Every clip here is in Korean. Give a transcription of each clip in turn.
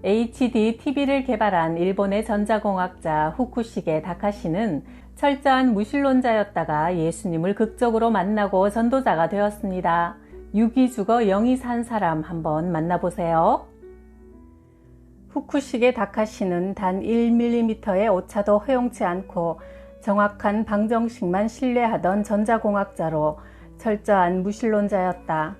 HD TV를 개발한 일본의 전자공학자 후쿠시게 다카시는 철저한 무신론자였다가 예수님을 극적으로 만나고 전도자가 되었습니다. 6이 죽어 0이 산 사람 한번 만나보세요. 후쿠시게 다카시는 단 1mm의 오차도 허용치 않고 정확한 방정식만 신뢰하던 전자공학자로 철저한 무신론자였다.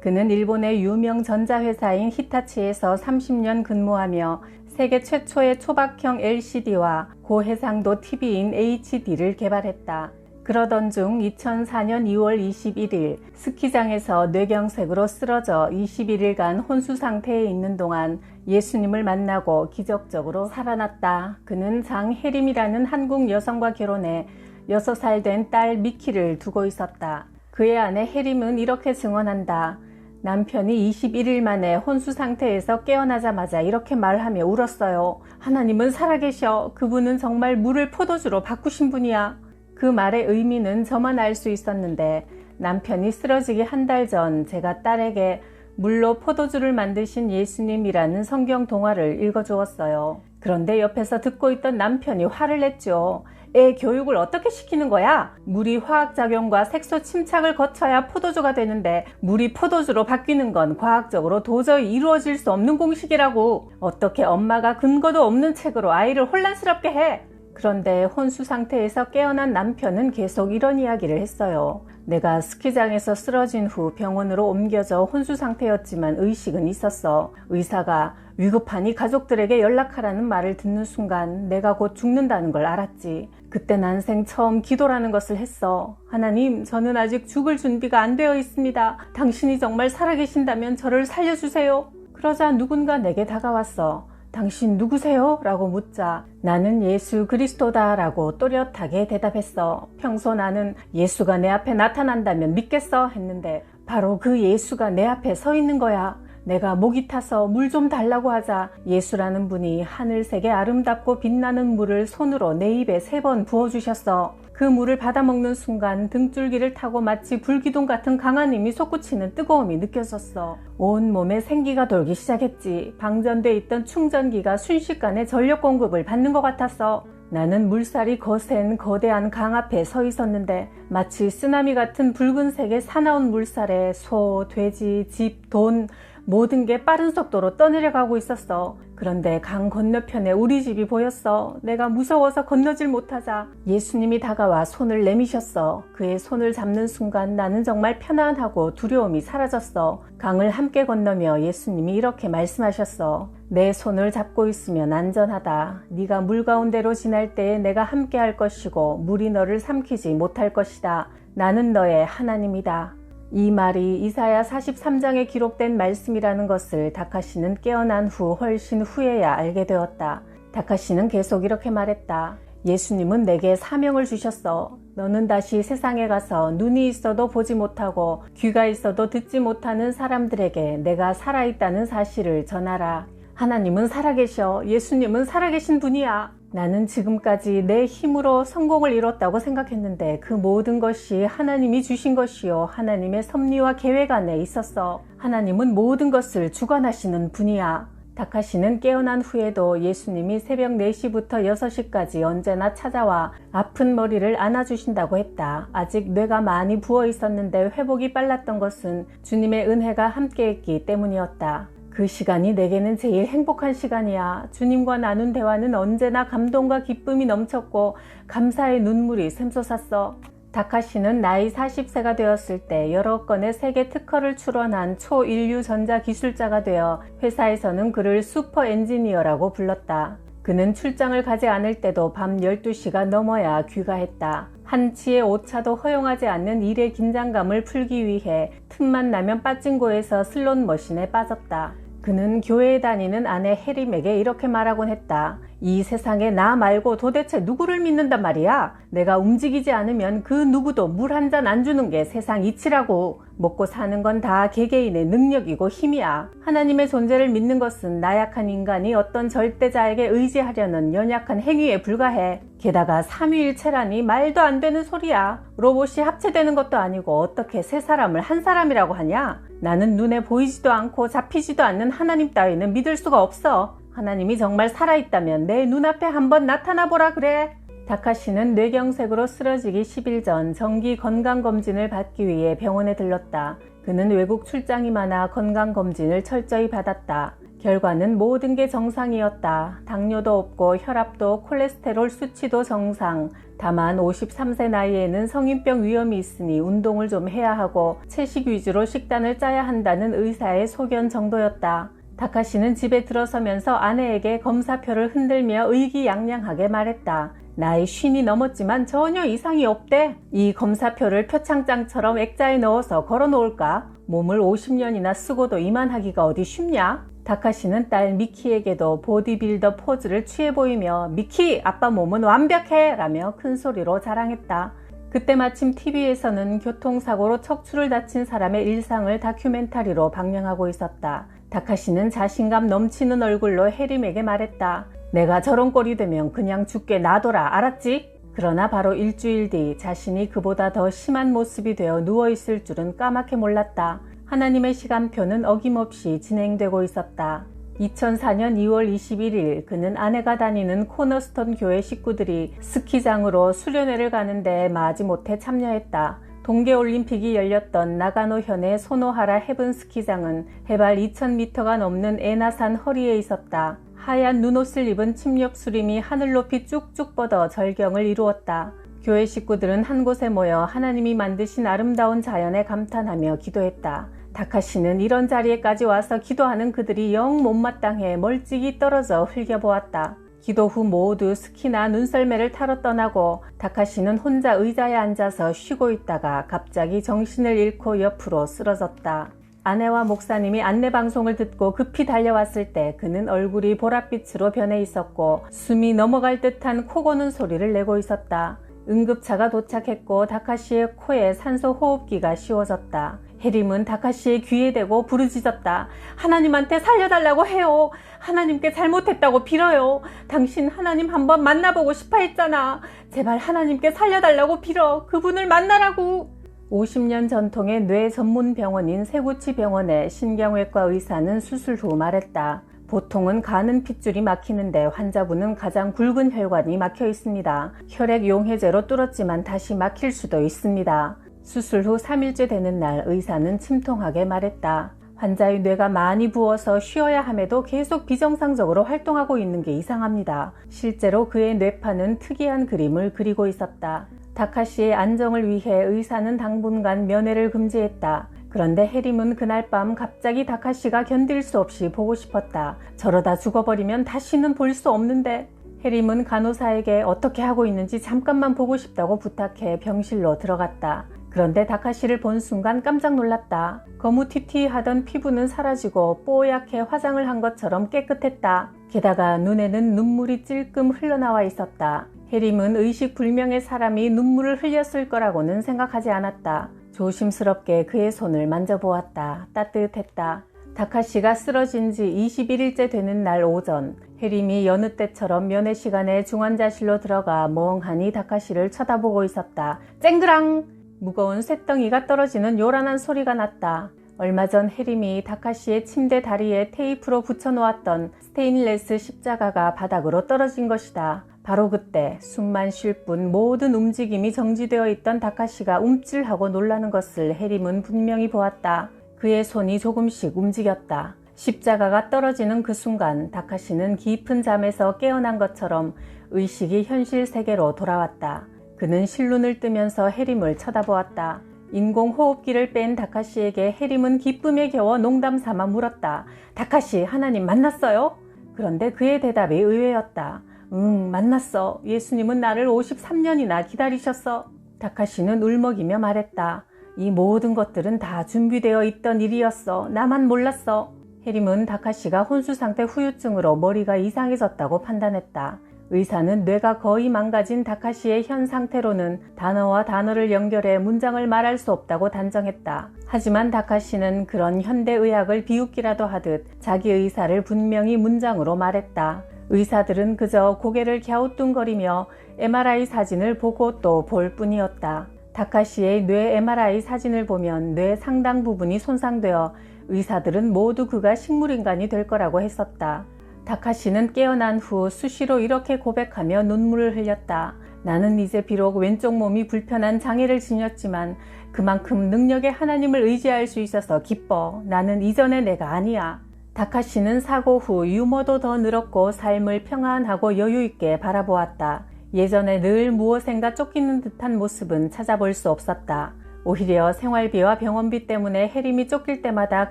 그는 일본의 유명 전자회사인 히타치에서 30년 근무하며 세계 최초의 초박형 LCD와 고해상도 TV인 HD를 개발했다. 그러던 중 2004년 2월 21일 스키장에서 뇌경색으로 쓰러져 21일간 혼수 상태에 있는 동안 예수님을 만나고 기적적으로 살아났다. 그는 장혜림이라는 한국 여성과 결혼해 6살 된 딸 미키를 두고 있었다. 그의 아내 혜림은 이렇게 증언한다. 남편이 21일 만에 혼수 상태에서 깨어나자마자 이렇게 말하며 울었어요. 하나님은 살아계셔. 그분은 정말 물을 포도주로 바꾸신 분이야. 그 말의 의미는 저만 알 수 있었는데 남편이 쓰러지기 한 달 전 제가 딸에게 물로 포도주를 만드신 예수님이라는 성경 동화를 읽어주었어요. 그런데 옆에서 듣고 있던 남편이 화를 냈죠. 애 교육을 어떻게 시키는 거야? 물이 화학작용과 색소 침착을 거쳐야 포도주가 되는데 물이 포도주로 바뀌는 건 과학적으로 도저히 이루어질 수 없는 공식이라고. 어떻게 엄마가 근거도 없는 책으로 아이를 혼란스럽게 해? 그런데 혼수 상태에서 깨어난 남편은 계속 이런 이야기를 했어요. 내가 스키장에서 쓰러진 후 병원으로 옮겨져 혼수 상태였지만 의식은 있었어. 의사가 위급하니 가족들에게 연락하라는 말을 듣는 순간 내가 곧 죽는다는 걸 알았지. 그때 난생 처음 기도라는 것을 했어. 하나님, 저는 아직 죽을 준비가 안 되어 있습니다. 당신이 정말 살아계신다면 저를 살려주세요. 그러자 누군가 내게 다가왔어. 당신 누구세요? 라고 묻자 나는 예수 그리스도다 라고 또렷하게 대답했어. 평소 나는 예수가 내 앞에 나타난다면 믿겠어 했는데 바로 그 예수가 내 앞에 서 있는 거야. 내가 목이 타서 물 좀 달라고 하자 예수라는 분이 하늘색의 아름답고 빛나는 물을 손으로 내 입에 3번 부어주셨어. 그 물을 받아먹는 순간 등줄기를 타고 마치 불기둥 같은 강한 힘이 솟구치는 뜨거움이 느껴졌어. 온몸에 생기가 돌기 시작했지. 방전돼 있던 충전기가 순식간에 전력 공급을 받는 것 같았어. 나는 물살이 거센 거대한 강 앞에 서 있었는데 마치 쓰나미 같은 붉은색의 사나운 물살에 소, 돼지, 집, 돈 모든 게 빠른 속도로 떠내려가고 있었어. 그런데 강 건너편에 우리 집이 보였어. 내가 무서워서 건너질 못하자 예수님이 다가와 손을 내미셨어. 그의 손을 잡는 순간 나는 정말 편안하고 두려움이 사라졌어. 강을 함께 건너며 예수님이 이렇게 말씀하셨어. 내 손을 잡고 있으면 안전하다. 네가 물 가운데로 지날 때에 내가 함께 할 것이고 물이 너를 삼키지 못할 것이다. 나는 너의 하나님이다. 이 말이 이사야 43장에 기록된 말씀이라는 것을 다카시는 깨어난 후 훨씬 후에야 알게 되었다. 다카시는 계속 이렇게 말했다. 예수님은 내게 사명을 주셨어. 너는 다시 세상에 가서 눈이 있어도 보지 못하고 귀가 있어도 듣지 못하는 사람들에게 내가 살아있다는 사실을 전하라. 하나님은 살아계셔. 예수님은 살아계신 분이야. 나는 지금까지 내 힘으로 성공을 이뤘다고 생각했는데 그 모든 것이 하나님이 주신 것이요 하나님의 섭리와 계획 안에 있었어. 하나님은 모든 것을 주관하시는 분이야. 다카시는 깨어난 후에도 예수님이 새벽 4시부터 6시까지 언제나 찾아와 아픈 머리를 안아주신다고 했다. 아직 뇌가 많이 부어 있었는데 회복이 빨랐던 것은 주님의 은혜가 함께했기 때문이었다. 그 시간이 내게는 제일 행복한 시간이야. 주님과 나눈 대화는 언제나 감동과 기쁨이 넘쳤고 감사의 눈물이 샘솟았어. 다카시는 나이 40세가 되었을 때 여러 건의 세계 특허를 출원한 초인류 전자기술자가 되어 회사에서는 그를 슈퍼 엔지니어라고 불렀다. 그는 출장을 가지 않을 때도 밤 12시가 넘어야 귀가했다. 한치의 오차도 허용하지 않는 일의 긴장감을 풀기 위해 틈만 나면 빠찡고에서 슬롯머신에 빠졌다. 그는 교회에 다니는 아내 혜림에게 이렇게 말하곤 했다. 이 세상에 나 말고 도대체 누구를 믿는단 말이야? 내가 움직이지 않으면 그 누구도 물 한 잔 안 주는 게 세상 이치라고. 먹고 사는 건 다 개개인의 능력이고 힘이야. 하나님의 존재를 믿는 것은 나약한 인간이 어떤 절대자에게 의지하려는 연약한 행위에 불과해. 게다가 삼위일체라니 말도 안 되는 소리야. 로봇이 합체되는 것도 아니고 어떻게 세 사람을 한 사람이라고 하냐? 나는 눈에 보이지도 않고 잡히지도 않는 하나님 따위는 믿을 수가 없어. 하나님이 정말 살아있다면 내 눈앞에 한번 나타나 보라 그래. 다카시는 뇌경색으로 쓰러지기 10일 전 정기 건강검진을 받기 위해 병원에 들렀다. 그는 외국 출장이 많아 건강검진을 철저히 받았다. 결과는 모든 게 정상이었다. 당뇨도 없고 혈압도 콜레스테롤 수치도 정상. 다만 53세 나이에는 성인병 위험이 있으니 운동을 좀 해야 하고 채식 위주로 식단을 짜야 한다는 의사의 소견 정도였다. 다카시는 집에 들어서면서 아내에게 검사표를 흔들며 의기양양하게 말했다. 나이 50이 넘었지만 전혀 이상이 없대. 이 검사표를 표창장처럼 액자에 넣어서 걸어놓을까? 몸을 50년이나 쓰고도 이만하기가 어디 쉽냐? 다카시는 딸 미키에게도 보디빌더 포즈를 취해 보이며 미키, 아빠 몸은 완벽해! 라며 큰 소리로 자랑했다. 그때 마침 TV에서는 교통사고로 척추를 다친 사람의 일상을 다큐멘터리로 방영하고 있었다. 다카시는 자신감 넘치는 얼굴로 해림에게 말했다. 내가 저런 꼴이 되면 그냥 죽게 놔둬라, 알았지? 그러나 바로 일주일 뒤 자신이 그보다 더 심한 모습이 되어 누워있을 줄은 까맣게 몰랐다. 하나님의 시간표는 어김없이 진행되고 있었다. 2004년 2월 21일 그는 아내가 다니는 코너스톤 교회 식구들이 스키장으로 수련회를 가는데 마지못해 참여했다. 동계올림픽이 열렸던 나가노현의 소노하라 헤븐 스키장은 해발 2000m가 넘는 에나산 허리에 있었다. 하얀 눈옷을 입은 침렵 수림이 하늘 높이 쭉쭉 뻗어 절경을 이루었다. 교회 식구들은 한 곳에 모여 하나님이 만드신 아름다운 자연에 감탄하며 기도했다. 다카시는 이런 자리에까지 와서 기도하는 그들이 영 못마땅해 멀찍이 떨어져 흘겨보았다. 기도 후 모두 스키나 눈썰매를 타러 떠나고 다카시는 혼자 의자에 앉아서 쉬고 있다가 갑자기 정신을 잃고 옆으로 쓰러졌다. 아내와 목사님이 안내방송을 듣고 급히 달려왔을 때 그는 얼굴이 보랏빛으로 변해 있었고 숨이 넘어갈 듯한 코 고는 소리를 내고 있었다. 응급차가 도착했고 다카시의 코에 산소 호흡기가 씌워졌다. 해림은 다카시의 귀에 대고 부르짖었다. 하나님한테 살려달라고 해요. 하나님께 잘못했다고 빌어요. 당신 하나님 한번 만나보고 싶어 했잖아. 제발 하나님께 살려달라고 빌어. 그분을 만나라고. 50년 전통의 뇌 전문 병원인 세구치병원의 신경외과 의사는 수술 후 말했다. 보통은 간은 핏줄이 막히는데 환자분은 가장 굵은 혈관이 막혀 있습니다. 혈액 용해제로 뚫었지만 다시 막힐 수도 있습니다. 수술 후 3일째 되는 날 의사는 침통하게 말했다. 환자의 뇌가 많이 부어서 쉬어야 함에도 계속 비정상적으로 활동하고 있는 게 이상합니다. 실제로 그의 뇌파는 특이한 그림을 그리고 있었다. 다카시의 안정을 위해 의사는 당분간 면회를 금지했다. 그런데 해림은 그날 밤 갑자기 다카시가 견딜 수 없이 보고 싶었다. 저러다 죽어버리면 다시는 볼 수 없는데. 해림은 간호사에게 어떻게 하고 있는지 잠깐만 보고 싶다고 부탁해 병실로 들어갔다. 그런데 다카시를 본 순간 깜짝 놀랐다. 거무튀튀하던 피부는 사라지고 뽀얗게 화장을 한 것처럼 깨끗했다. 게다가 눈에는 눈물이 찔끔 흘러나와 있었다. 해림은 의식불명의 사람이 눈물을 흘렸을 거라고는 생각하지 않았다. 조심스럽게 그의 손을 만져보았다. 따뜻했다. 다카시가 쓰러진 지 21일째 되는 날 오전, 해림이 여느 때처럼 면회 시간에 중환자실로 들어가 멍하니 다카시를 쳐다보고 있었다. 쨍그랑! 무거운 쇳덩이가 떨어지는 요란한 소리가 났다. 얼마 전 해림이 다카시의 침대 다리에 테이프로 붙여놓았던 스테인레스 십자가가 바닥으로 떨어진 것이다. 바로 그때 숨만 쉴 뿐 모든 움직임이 정지되어 있던 다카시가 움찔하고 놀라는 것을 해림은 분명히 보았다. 그의 손이 조금씩 움직였다. 십자가가 떨어지는 그 순간 다카시는 깊은 잠에서 깨어난 것처럼 의식이 현실 세계로 돌아왔다. 그는 실눈을 뜨면서 해림을 쳐다보았다. 인공호흡기를 뺀 다카시에게 해림은 기쁨에 겨워 농담 삼아 물었다. 다카시, 하나님 만났어요? 그런데 그의 대답이 의외였다. 응, 만났어. 예수님은 나를 53년이나 기다리셨어. 다카시는 울먹이며 말했다. 이 모든 것들은 다 준비되어 있던 일이었어. 나만 몰랐어. 해림은 다카시가 혼수상태 후유증으로 머리가 이상해졌다고 판단했다. 의사는 뇌가 거의 망가진 다카시의 현 상태로는 단어와 단어를 연결해 문장을 말할 수 없다고 단정했다. 하지만 다카시는 그런 현대의학을 비웃기라도 하듯 자기 의사를 분명히 문장으로 말했다. 의사들은 그저 고개를 갸우뚱거리며 MRI 사진을 보고 또 볼 뿐이었다. 다카시의 뇌 MRI 사진을 보면 뇌 상당 부분이 손상되어 의사들은 모두 그가 식물인간이 될 거라고 했었다. 다카시는 깨어난 후 수시로 이렇게 고백하며 눈물을 흘렸다. 나는 이제 비록 왼쪽 몸이 불편한 장애를 지녔지만 그만큼 능력의 하나님을 의지할 수 있어서 기뻐. 나는 이전의 내가 아니야. 다카시는 사고 후 유머도 더 늘었고 삶을 평안하고 여유있게 바라보았다. 예전에 늘 무엇인가 쫓기는 듯한 모습은 찾아볼 수 없었다. 오히려 생활비와 병원비 때문에 혜림이 쫓길 때마다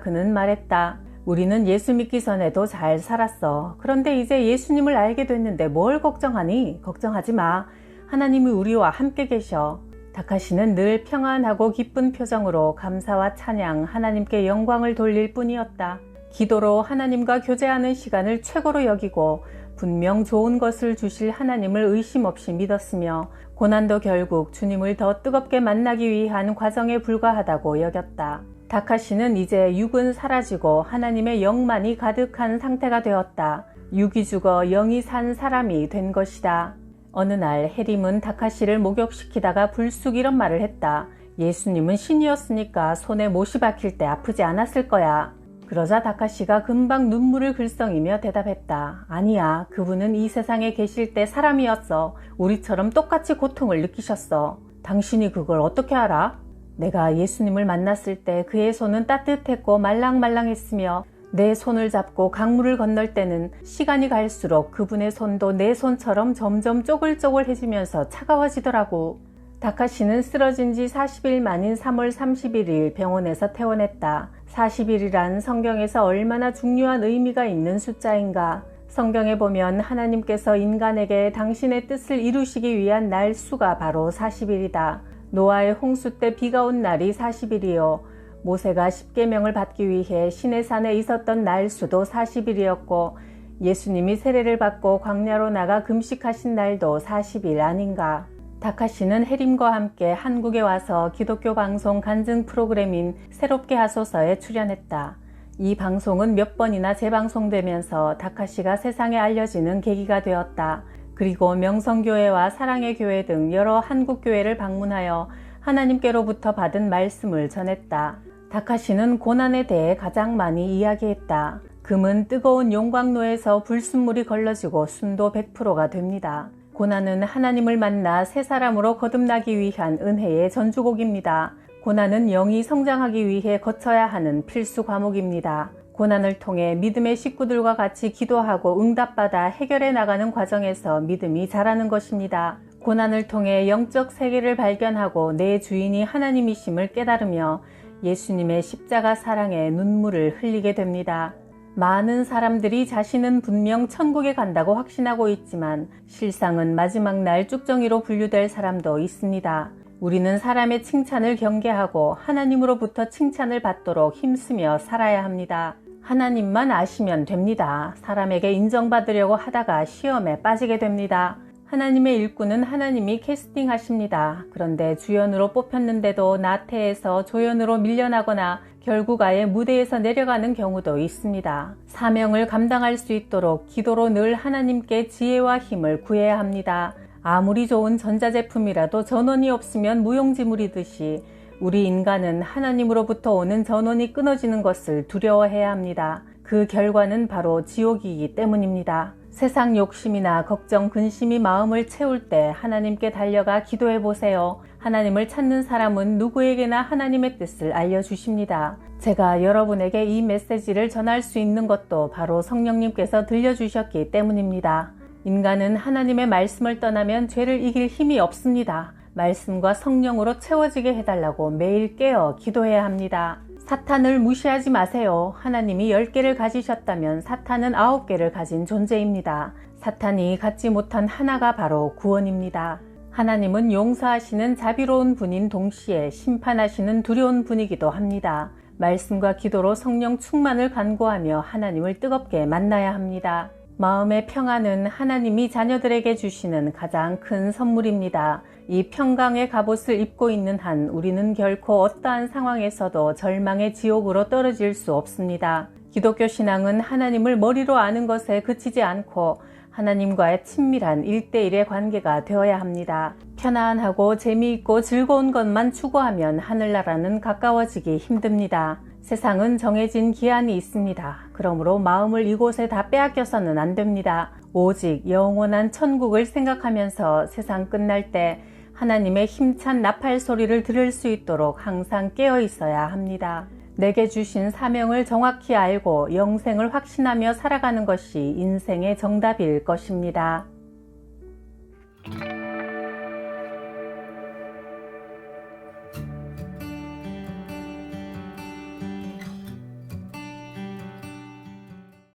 그는 말했다. 우리는 예수 믿기 전에도 잘 살았어. 그런데 이제 예수님을 알게 됐는데 뭘 걱정하니? 걱정하지 마. 하나님이 우리와 함께 계셔. 다카시는 늘 평안하고 기쁜 표정으로 감사와 찬양, 하나님께 영광을 돌릴 뿐이었다. 기도로 하나님과 교제하는 시간을 최고로 여기고 분명 좋은 것을 주실 하나님을 의심 없이 믿었으며 고난도 결국 주님을 더 뜨겁게 만나기 위한 과정에 불과하다고 여겼다. 다카시는 이제 육은 사라지고 하나님의 영만이 가득한 상태가 되었다. 육이 죽어 영이 산 사람이 된 것이다. 어느 날 혜림은 다카시를 목욕시키다가 불쑥 이런 말을 했다. 예수님은 신이었으니까 손에 못이 박힐 때 아프지 않았을 거야. 그러자 다카시가 금방 눈물을 글썽이며 대답했다. 아니야, 그분은 이 세상에 계실 때 사람이었어. 우리처럼 똑같이 고통을 느끼셨어. 당신이 그걸 어떻게 알아? 내가 예수님을 만났을 때 그의 손은 따뜻했고 말랑말랑했으며 내 손을 잡고 강물을 건널 때는 시간이 갈수록 그분의 손도 내 손처럼 점점 쪼글쪼글해지면서 차가워지더라고. 다카시는 쓰러진 지 40일 만인 3월 31일 병원에서 퇴원했다. 40일이란 성경에서 얼마나 중요한 의미가 있는 숫자인가. 성경에 보면 하나님께서 인간에게 당신의 뜻을 이루시기 위한 날 수가 바로 40일이다. 노아의 홍수 때 비가 온 날이 40일이요. 모세가 십계명을 받기 위해 시내산에 있었던 날 수도 40일이었고 예수님이 세례를 받고 광야로 나가 금식하신 날도 40일 아닌가. 다카시는 혜림과 함께 한국에 와서 기독교 방송 간증 프로그램인 새롭게 하소서에 출연했다. 이 방송은 몇 번이나 재방송되면서 다카시가 세상에 알려지는 계기가 되었다. 그리고 명성교회와 사랑의 교회 등 여러 한국 교회를 방문하여 하나님께로부터 받은 말씀을 전했다. 다카시는 고난에 대해 가장 많이 이야기했다. 금은 뜨거운 용광로에서 불순물이 걸러지고 순도 100%가 됩니다. 고난은 하나님을 만나 새 사람으로 거듭나기 위한 은혜의 전주곡입니다. 고난은 영이 성장하기 위해 거쳐야 하는 필수 과목입니다. 고난을 통해 믿음의 식구들과 같이 기도하고 응답받아 해결해 나가는 과정에서 믿음이 자라는 것입니다. 고난을 통해 영적 세계를 발견하고 내 주인이 하나님이심을 깨달으며 예수님의 십자가 사랑에 눈물을 흘리게 됩니다. 많은 사람들이 자신은 분명 천국에 간다고 확신하고 있지만 실상은 마지막 날 쭉정이로 분류될 사람도 있습니다. 우리는 사람의 칭찬을 경계하고 하나님으로부터 칭찬을 받도록 힘쓰며 살아야 합니다. 하나님만 아시면 됩니다. 사람에게 인정받으려고 하다가 시험에 빠지게 됩니다. 하나님의 일꾼은 하나님이 캐스팅하십니다. 그런데 주연으로 뽑혔는데도 나태해서 조연으로 밀려나거나 결국 아예 무대에서 내려가는 경우도 있습니다. 사명을 감당할 수 있도록 기도로 늘 하나님께 지혜와 힘을 구해야 합니다. 아무리 좋은 전자제품이라도 전원이 없으면 무용지물이듯이 우리 인간은 하나님으로부터 오는 전원이 끊어지는 것을 두려워해야 합니다. 그 결과는 바로 지옥이기 때문입니다. 세상 욕심이나 걱정, 근심이 마음을 채울 때 하나님께 달려가 기도해 보세요. 하나님을 찾는 사람은 누구에게나 하나님의 뜻을 알려주십니다. 제가 여러분에게 이 메시지를 전할 수 있는 것도 바로 성령님께서 들려주셨기 때문입니다. 인간은 하나님의 말씀을 떠나면 죄를 이길 힘이 없습니다. 말씀과 성령으로 채워지게 해달라고 매일 깨어 기도해야 합니다. 사탄을 무시하지 마세요. 하나님이 10개를 가지셨다면 사탄은 9개를 가진 존재입니다. 사탄이 갖지 못한 하나가 바로 구원입니다. 하나님은 용서하시는 자비로운 분인 동시에 심판하시는 두려운 분이기도 합니다. 말씀과 기도로 성령 충만을 간구하며 하나님을 뜨겁게 만나야 합니다. 마음의 평안은 하나님이 자녀들에게 주시는 가장 큰 선물입니다. 이 평강의 갑옷을 입고 있는 한 우리는 결코 어떠한 상황에서도 절망의 지옥으로 떨어질 수 없습니다. 기독교 신앙은 하나님을 머리로 아는 것에 그치지 않고 하나님과의 친밀한 1대1의 관계가 되어야 합니다. 편안하고 재미있고 즐거운 것만 추구하면 하늘나라는 가까워지기 힘듭니다. 세상은 정해진 기한이 있습니다. 그러므로 마음을 이곳에 다 빼앗겨서는 안 됩니다. 오직 영원한 천국을 생각하면서 세상 끝날 때 하나님의 힘찬 나팔 소리를 들을 수 있도록 항상 깨어 있어야 합니다. 내게 주신 사명을 정확히 알고 영생을 확신하며 살아가는 것이 인생의 정답일 것입니다.